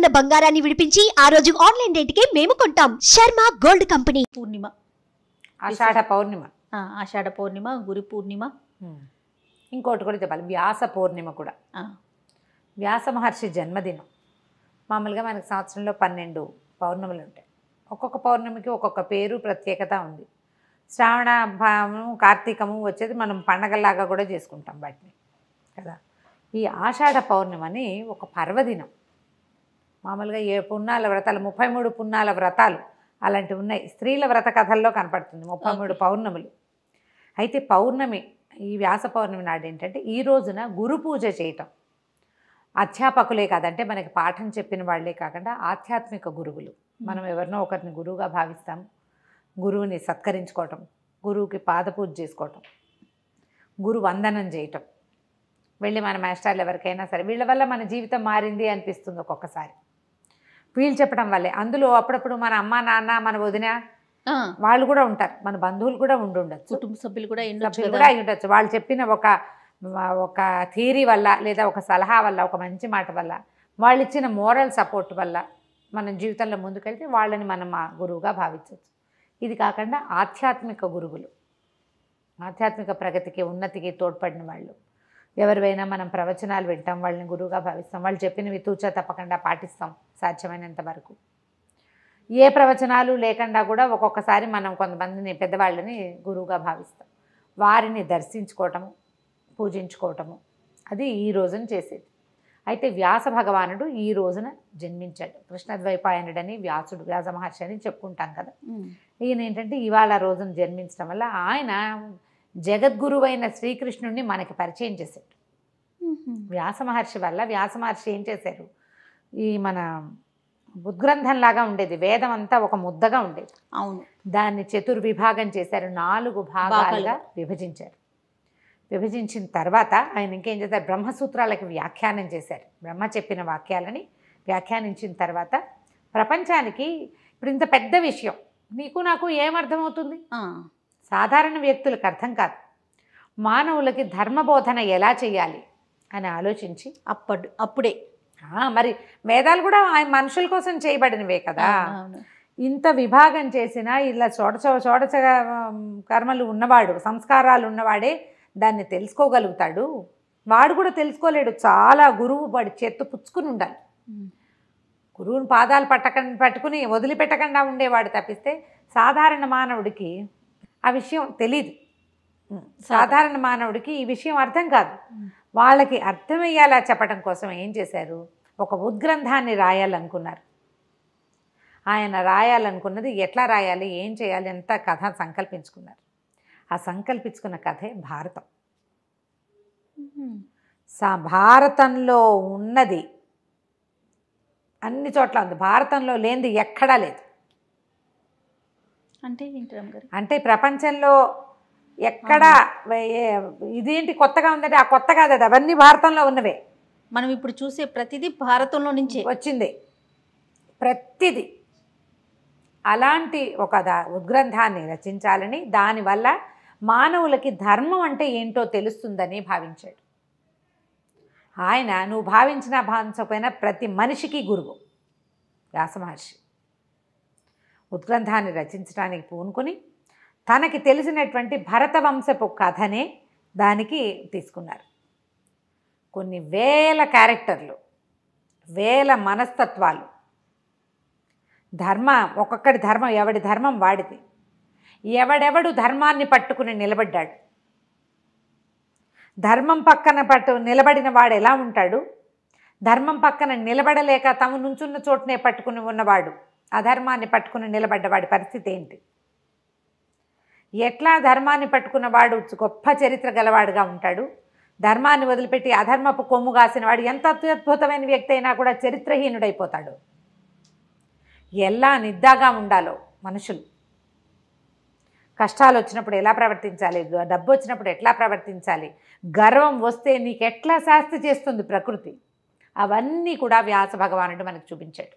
ఉన్న బంగారాన్ని విడిపించి ఆ రోజు ఆన్లైన్ రేటుకే మేము కొంటాం. Sharma gold company. పూర్ణిమ, ఆషాఢ పౌర్ణిమ, ఆషాఢ పూర్ణిమ, గురి పూర్ణిమ, ఇంకోటి కూడా చెప్పాలి, వ్యాస పూర్ణిమ కూడా. వ్యాస మహర్షి జన్మదినం. మామూలుగా మనకి సంవత్సరంలో 12 పౌర్ణములు ఉంటాయి. ఒక్కొక్క పౌర్ణమికి ఒక్కొక్క పేరు, ప్రత్యేకత ఉంది. శ్రావణ కార్తీకము వచ్చేది మనం పండగలాగా కూడా చేసుకుంటాం వాటిని కదా. ఈ ఆషాఢ పౌర్ణిమని ఒక పర్వదినం. మామూలుగా పున్నాల వ్రతాలు 33 పున్నాల వ్రతాలు అలాంటివి ఉన్నాయి. స్త్రీల వ్రత కథల్లో కనపడుతుంది 33 పౌర్ణములు. అయితే పౌర్ణమి, ఈ వ్యాస పౌర్ణమి నాడు ఏంటంటే ఈ రోజున గురు పూజ చేయటం. అధ్యాపకులే కాదంటే మనకి పాఠం చెప్పిన వాళ్ళే కాకుండా ఆధ్యాత్మిక గురువులు. మనం ఎవరినో ఒకరిని గురువుగా భావిస్తాం. గురువుని సత్కరించుకోవటం, గురువుకి పాదపూజ చేసుకోవటం, గురు వందనం చేయటం, వెళ్ళి మన మాస్టర్లు ఎవరికైనా సరే వీళ్ళ వల్ల మన జీవితం మారింది అనిపిస్తుంది ఒక్కొక్కసారి. వీళ్ళు చెప్పడం వల్లే. అందులో అప్పుడప్పుడు మన అమ్మ నాన్న, మన వదిన వాళ్ళు కూడా ఉంటారు, మన బంధువులు కూడా ఉండొచ్చు, కుటుంబ సభ్యులు కూడా ఉండొచ్చు. వాళ్ళు చెప్పిన ఒక థియరీ వల్ల, లేదా ఒక సలహా వల్ల, ఒక మంచి మాట వల్ల, వాళ్ళు ఇచ్చిన మోరల్ సపోర్ట్ వల్ల మనం జీవితంలో ముందుకెళ్తే వాళ్ళని మనం మా గురువుగా భావించవచ్చు. ఇది కాకుండా ఆధ్యాత్మిక గురువులు, ఆధ్యాత్మిక ప్రగతికి, ఉన్నతికి తోడ్పడిన వాళ్ళు. ఎవరివైనా మనం ప్రవచనాలు వింటాం, వాళ్ళని గురువుగా భావిస్తాం. వాళ్ళు చెప్పినవి తూచా తప్పకుండా పాటిస్తాం సాధ్యమైనంత వరకు. ఏ ప్రవచనాలు లేకుండా కూడా ఒక్కొక్కసారి మనం కొంతమందిని పెద్దవాళ్ళని గురువుగా భావిస్తాం. వారిని దర్శించుకోవటము, పూజించుకోవటము, అది ఈ రోజున చేసేది. అయితే వ్యాస భగవానుడు ఈ రోజున జన్మించాడు. కృష్ణద్వైపాయనుడని వ్యాసుడు, వ్యాస మహర్షి అని చెప్పుకుంటాం కదా. ఈయన ఏంటంటే ఇవాళ రోజున జన్మించడం వల్ల ఆయన జగద్గురువైన శ్రీకృష్ణుడిని మనకి పరిచయం చేశాడు. వ్యాస మహర్షి వల్ల వ్యాస మహర్షి ఏం చేశారు, ఈ మన ఉద్గ్రంథంలాగా ఉండేది, వేదం అంతా ఒక ముద్దగా ఉండేది. అవును, దాన్ని చతుర్విభాగం చేశారు, 4 భాగాలుగా విభజించారు. విభజించిన తర్వాత ఆయన ఇంకేం చేశారు, బ్రహ్మసూత్రాలకి వ్యాఖ్యానం చేశారు. బ్రహ్మ చెప్పిన వాక్యాలని వ్యాఖ్యానించిన తర్వాత ప్రపంచానికి ఇప్పుడు ఇంత పెద్ద విషయం నీకు నాకు ఏమర్థమవుతుంది, సాధారణ వ్యక్తులకు అర్థం కాదు. మానవులకి ధర్మబోధన ఎలా చేయాలి అని ఆలోచించి అప్పుడే మరి వేదాలు కూడా మనుషుల కోసం చేయబడినవే కదా. ఇంత విభాగం చేసినా ఇలా చోడచ కర్మలు ఉన్నవాడు, సంస్కారాలు ఉన్నవాడే దాన్ని తెలుసుకోగలుగుతాడు. వాడు కూడా తెలుసుకోలేడు. చాలా గురువు వాడి చేత్తో పుచ్చుకుని ఉండాలి. గురువుని పాదాలు పట్టుకుని వదిలిపెట్టకుండా ఉండేవాడు తప్పిస్తే సాధారణ మానవుడికి ఆ విషయం తెలీదు. సాధారణ మానవుడికి ఈ విషయం అర్థం కాదు. వాళ్ళకి అర్థమయ్యేలా చెప్పడం కోసం ఏం చేశారు, ఒక ఉద్గ్రంథాన్ని రాయాలనుకున్నారు. ఆయన రాయాలనుకున్నది ఎట్లా రాయాలి, ఏం చేయాలి అంత కథ సంకల్పించుకున్నారు. ఆ సంకల్పించుకున్న కథే భారతం. భారతంలో ఉన్నది అన్ని చోట్ల ఉంది, భారతంలో లేనిది ఎక్కడా లేదు. అంటే ప్రపంచంలో ఎక్కడా ఇదేంటి కొత్తగా ఉందంటే ఆ కొత్త కాదు, అది అవన్నీ భారతంలో ఉన్నవే. మనం ఇప్పుడు చూసే ప్రతిదీ భారతంలో నుంచి వచ్చింది, ప్రతిదీ. అలాంటి ఒక ఉద్గ్రంథాన్ని రచించాలని, దానివల్ల మానవులకి ధర్మం అంటే ఏంటో తెలుస్తుందని భావించాడు ఆయన. నువ్వు భావించినా భావించకపోయినా ప్రతి మనిషికి గురువు వ్యాస మహర్షి. ఉద్గ్రంథాన్ని రచించడానికి పూనుకొని తనకి తెలిసినటువంటి భరతవంశపు కథనే దానికి తీసుకున్నారు. కొన్ని వేల క్యారెక్టర్లు, వేల మనస్తత్వాలు, ఒక్కొక్కటి ధర్మం, ఎవడి ధర్మం వాడిది. ఎవడెవడు ధర్మాన్ని పట్టుకుని నిలబడ్డాడు, ధర్మం పక్కన నిలబడిన వాడు ఎలా ఉంటాడు, ధర్మం పక్కన నిలబడలేక తమ నుంచున్న చోటనే పట్టుకుని ఉన్నవాడు, అధర్మాన్ని పట్టుకుని నిలబడ్డవాడి పరిస్థితి ఏంటి, ఎట్లా ధర్మాన్ని పట్టుకున్నవాడు గొప్ప చరిత్ర గలవాడుగా ఉంటాడు, ధర్మాన్ని వదిలిపెట్టి అధర్మపు కొమ్ము కాసిన వాడు ఎంత అత్యద్భుతమైన వ్యక్తి అయినా కూడా చరిత్రహీనుడైపోతాడు. ఎలా నిద్దాగా ఉండాలో మనుషులు, కష్టాలు వచ్చినప్పుడు ఎలా ప్రవర్తించాలి, డబ్బు వచ్చినప్పుడు ఎట్లా ప్రవర్తించాలి, గర్వం వస్తే నీకు ఎట్లా శాస్తి చేస్తుంది ప్రకృతి, అవన్నీ కూడా వ్యాస భగవానుడు మనకు చూపించాడు.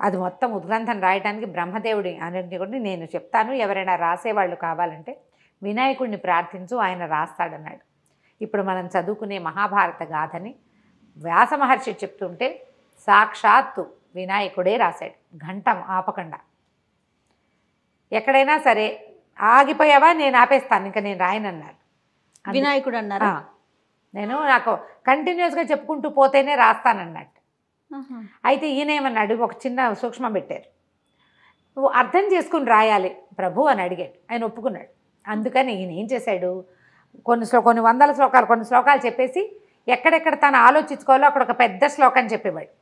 అది మొత్తం ఉద్గ్రంథం రాయడానికి బ్రహ్మదేవుడి అనుజ్ఞ నేను చెప్తాను, ఎవరైనా రాసేవాళ్ళు కావాలంటే వినాయకుడిని ప్రార్థించు, ఆయన రాస్తాడన్నాడు. ఇప్పుడు మనం చదువుకునే మహాభారత గాథని వ్యాస మహర్షి చెప్తుంటే సాక్షాత్తు వినాయకుడే రాశాడు, ఘంటం ఆపకుండా. ఎక్కడైనా సరే ఆగిపోయావా, నేను ఆపేస్తాను, ఇంకా నేను రాయనన్నారు వినాయకుడు అన్నారా? నేను నాకు కంటిన్యూస్గా చెప్పుకుంటూ పోతేనే రాస్తానన్నట్టు. అయితే ఈయన ఏమన్నాడు, ఒక చిన్న సూక్ష్మం పెట్టారు, నువ్వు అర్థం చేసుకుని రాయాలి ప్రభు అని అడిగాడు. ఆయన ఒప్పుకున్నాడు. అందుకని ఈయన ఏం చేశాడు, కొన్ని వందల శ్లోకాలు, కొన్ని శ్లోకాలు చెప్పేసి ఎక్కడెక్కడ తను ఆలోచించుకోవాలో అక్కడ ఒక పెద్ద శ్లోకం చెప్పేవాడు.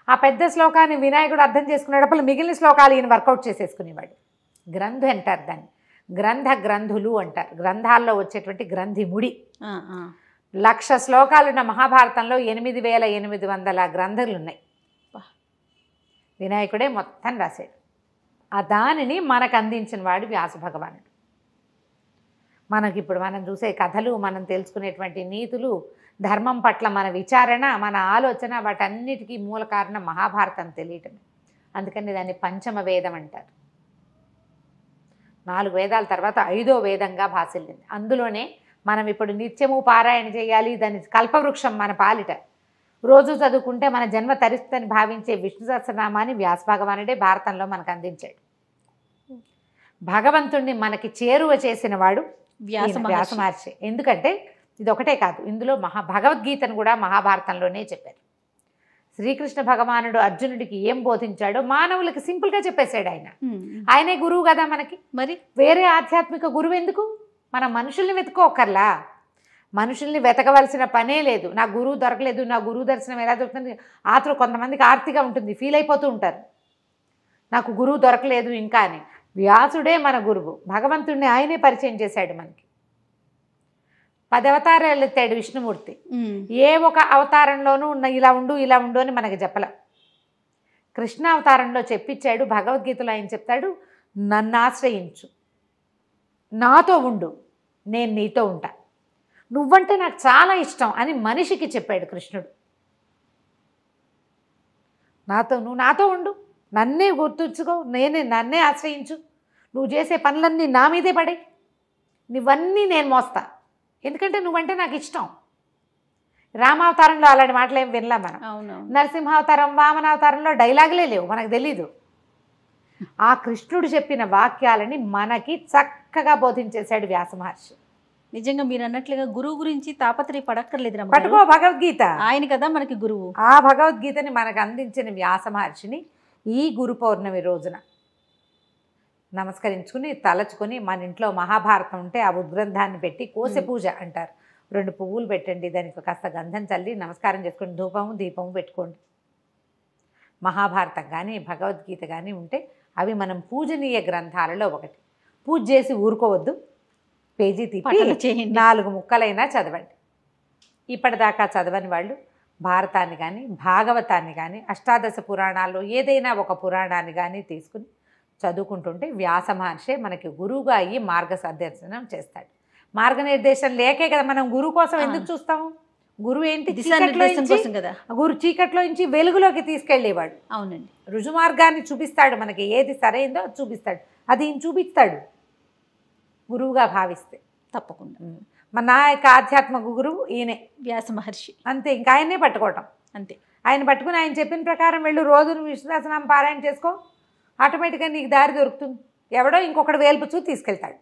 ఆ పెద్ద శ్లోకాన్ని వినాయకుడు అర్థం చేసుకునేటప్పుడు మిగిలిన శ్లోకాలు ఈయన వర్కౌట్ చేసేసుకునేవాడు. గ్రంథు అంటారు దాన్ని, గ్రంథులు అంటారు. గ్రంథాల్లో వచ్చేటువంటి గ్రంథి ముడి. 1,00,000 శ్లోకాలున్న మహాభారతంలో 8,800 గ్రంథులు ఉన్నాయి. వినాయకుడే మొత్తం రాశాడు. ఆ దానిని మనకు అందించిన వాడు వ్యాస భగవానుడు. మనకిప్పుడు మనం చూసే కథలు, మనం తెలుసుకునేటువంటి నీతులు, ధర్మం పట్ల మన విచారణ, మన ఆలోచన, వాటన్నిటికీ మూల కారణం మహాభారతం తెలియటమే. అందుకని దాన్ని పంచమ వేదం అంటారు. 4 వేదాల తర్వాత 5వ వేదంగా భాసిల్లింది. అందులోనే మనం ఇప్పుడు నిత్యము పారాయణ చేయాలి. దాని కల్పవృక్షం మన పాలిట. రోజు చదువుకుంటే మన జన్మ తరిస్తుందని భావించే విష్ణు సహస్రనామాన్ని వ్యాస భగవానుడే భారతంలో మనకు అందించాడు. భగవంతుణ్ణి మనకి చేరువ చేసిన వాడు వ్యాస మహర్షి. ఎందుకంటే ఇది ఒకటే కాదు, ఇందులో భగవద్గీతను కూడా మహాభారతంలోనే చెప్పారు. శ్రీకృష్ణ భగవానుడు అర్జునుడికి ఏం బోధించాడో మానవులకి సింపుల్గా చెప్పేశాడు. ఆయనే గురువు కదా మనకి. మరి వేరే ఆధ్యాత్మిక గురువు ఎందుకు? మనం మనుషుల్ని వెతుక్కోకర్లా, మనుషుల్ని వెతకవలసిన పనే లేదు. నా గురువు దొరకలేదు, నా గురువు దర్శనం ఎలా దొరుకుతుంది? కొంతమందికి ఆర్తిగా ఉంటుంది, ఫీల్ అయిపోతూ ఉంటారు, నాకు గురువు దొరకలేదు ఇంకా అని. వ్యాసుడే మన గురువు. భగవంతుడిని ఆయనే పరిచయం చేశాడు మనకి. 10 అవతారాలు ఎత్తాడు విష్ణుమూర్తి. ఏ ఒక అవతారంలోనూ ఇలా ఉండు ఇలా ఉండు అని మనకి చెప్పలే. కృష్ణ అవతారంలో చెప్పించాడు. భగవద్గీతలో ఆయన చెప్తాడు, నన్ను ఆశ్రయించు, నాతో ఉండు, నేను నీతో ఉంటా, నువ్వంటే నాకు చాలా ఇష్టం అని మనిషికి చెప్పాడు కృష్ణుడు. నువ్వు నాతో ఉండు, నన్నే గుర్తుంచుకో, నన్నే ఆశ్రయించు, నువ్వు చేసే పనులన్నీ నా మీదే పడే, నువ్వన్నీ నేను మోస్తా, ఎందుకంటే నువ్వంటే నాకు ఇష్టం. రామావతారంలో అలాంటి మాటలు ఏం వినలా మనం. నరసింహావతారం, వామనావతారంలో డైలాగులే లేవు, మనకు తెలీదు. ఆ కృష్ణుడు చెప్పిన వాక్యాలని మనకి చక్కగా బోధించేశాడు వ్యాస మహర్షి. నిజంగా మీరు అన్నట్లుగా గురువు గురించి తాపత్రయ పడక్కర్లేదు, పట్టుకో భగవద్గీత, ఆయన కదా మనకి గురువు. ఆ భగవద్గీతని మనకు అందించిన వ్యాస మహర్షిని ఈ గురు పౌర్ణమి రోజున నమస్కరించుకుని తలచుకొని, మన ఇంట్లో మహాభారతం ఉంటే ఆ ఉద్గ్రంథాన్ని పెట్టి కోసె పూజ అంటారు, 2 పువ్వులు పెట్టండి, దానికి కాస్త గంధం చల్లి నమస్కారం చేసుకుని ధూపము దీపము పెట్టుకోండి. మహాభారతం కానీ భగవద్గీత కానీ ఉంటే అవి మనం పూజనీయ గ్రంథాలలో ఒకటి. పూజ చేసి ఊరుకోవద్దు, పేజీ తిప్పి 4 ముక్కలైనా చదవండి. ఇప్పటిదాకా చదవని వాళ్ళు భారతాన్ని కానీ భాగవతాన్ని కానీ అష్టాదశ పురాణాల్లో ఏదైనా ఒక పురాణాన్ని కానీ తీసుకుని చదువుకుంటుంటే వ్యాస మహర్షి మనకి గురువుగా అయ్యి మార్గనిర్దేశనం చేస్తాడు. మార్గనిర్దేశం లేకే కదా మనం గురువు కోసం ఎందుకు చూస్తాము? గురువు ఏంటి? గురు చీకట్లో నుంచి వెలుగులోకి తీసుకెళ్ళేవాడు. అవునండి, రుజుమార్గాన్ని చూపిస్తాడు, మనకి ఏది సరైందో అది చూపిస్తాడు, అది ఈయన చూపిస్తాడు గురువుగా భావిస్తే. తప్పకుండా నా యొక్క ఆధ్యాత్మిక గురువు ఈయనే వ్యాస మహర్షి. అంతే, ఇంకా ఆయన్నే పట్టుకోవటం అంతే. ఆయన పట్టుకుని ఆయన చెప్పిన ప్రకారం వెళ్ళు, రోజు విష్ణు సహస్రనామం పారాయణ చేసుకో, ఆటోమేటిక్గా నీకు దారి దొరుకుతుంది. ఎవడో ఇంకొకటి వేల్పుచూ తీసుకెళ్తాడు.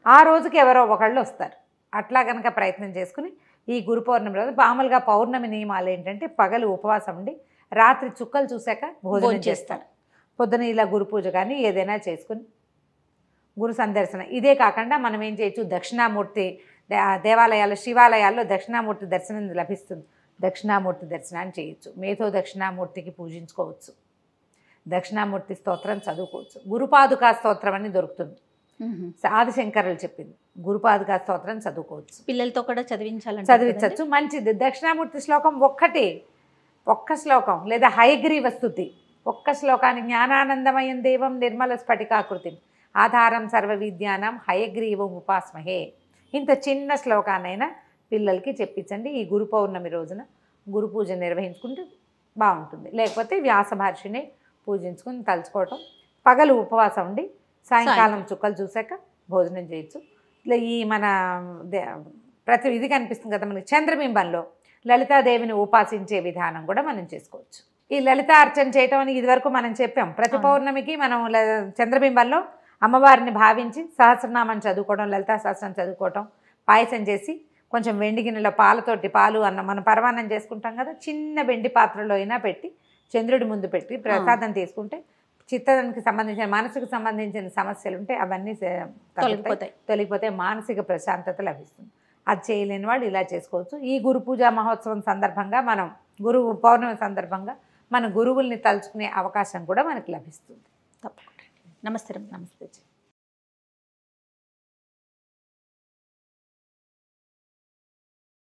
ఆ రోజుకి ఎవరో ఒకళ్ళు వస్తారు. అట్లా కనుక ప్రయత్నం చేసుకుని ఈ గురు పౌర్ణమి రోజు మామూలుగా పౌర్ణమి నియమాలు ఏంటంటే పగలు ఉపవాసం ఉండి రాత్రి చుక్కలు చూశాక భోజనం చేస్తారు. పొద్దున ఇలా గురు పూజ కానీ ఏదైనా చేసుకుని గురు సందర్శనం. ఇదే కాకుండా మనం ఏం చేయొచ్చు, దక్షిణామూర్తి దేవాలయాల్లో శివాలయాల్లో దక్షిణామూర్తి దర్శనం లభిస్తుంది, దక్షిణామూర్తి దర్శనాన్ని చేయొచ్చు. మేధో దక్షిణామూర్తికి పూజించుకోవచ్చు, దక్షిణామూర్తి స్తోత్రం చదువుకోవచ్చు. గురుపాదుకా స్తోత్రం అని దొరుకుతుంది, ఆదిశంకరులు చెప్పింది. గురుపాదుకా స్తోత్రం చదువుకోవచ్చు, పిల్లలతో కూడా చదివించవచ్చు. మంచిది. దక్షిణామూర్తి శ్లోకం ఒక్క శ్లోకం లేదా హయగ్రీవ స్తుతి, ఒక్క శ్లోకాన్ని జ్ఞానానందమయం దేవం నిర్మల స్ఫటికాకృతి ఆధారం సర్వ విద్యానం హయగ్రీవం ఉపాస్మహే. ఇంత చిన్న శ్లోకాన్నైనా పిల్లలకి చెప్పించండి. ఈ గురు పౌర్ణమి రోజున గురు పూజ నిర్వహించుకుంటే బాగుంటుంది. లేకపోతే వ్యాస మహర్షిని పూజించుకుని తలుచుకోవటం, పగలు ఉపవాసం ఉండి సాయంకాలం చుక్కలు చూశాక భోజనం చేయొచ్చు. ఇలా ఈ మన ప్రతి ఇది కనిపిస్తుంది కదా మనకి చంద్రబింబంలో లలితాదేవిని ఉపాసించే విధానం కూడా మనం చేసుకోవచ్చు. ఈ లలిత అర్చన చేయటం అని ఇదివరకు మనం చెప్పాం. ప్రతి పౌర్ణమికి మనం చంద్రబింబంలో అమ్మవారిని భావించి సహస్రనామం చదువుకోవడం, లలితా సహస్రం చదువుకోవటం, పాయసం చేసి కొంచెం వెండి గిన్నెలో పాలు అన్నం మనం పరమాన్నం చేసుకుంటాం కదా, చిన్న వెండి పాత్రలో అయినా పెట్టి చంద్రుడి ముందు పెట్టి ప్రసాదం తీసుకుంటే చిత్తానికి సంబంధించిన మనసుకు సంబంధించిన సమస్యలు ఉంటే అవన్నీ తొలగిపోతే మానసిక ప్రశాంతత లభిస్తుంది. అది చేయలేని వాళ్ళు ఇలా చేసుకోవచ్చు. ఈ గురు పూజా మహోత్సవం సందర్భంగా మనం పౌర్ణమి సందర్భంగా మన గురువుల్ని తలుచుకునే అవకాశం కూడా మనకు లభిస్తుంది. తప్పకుండా. నమస్తే. నమస్తే.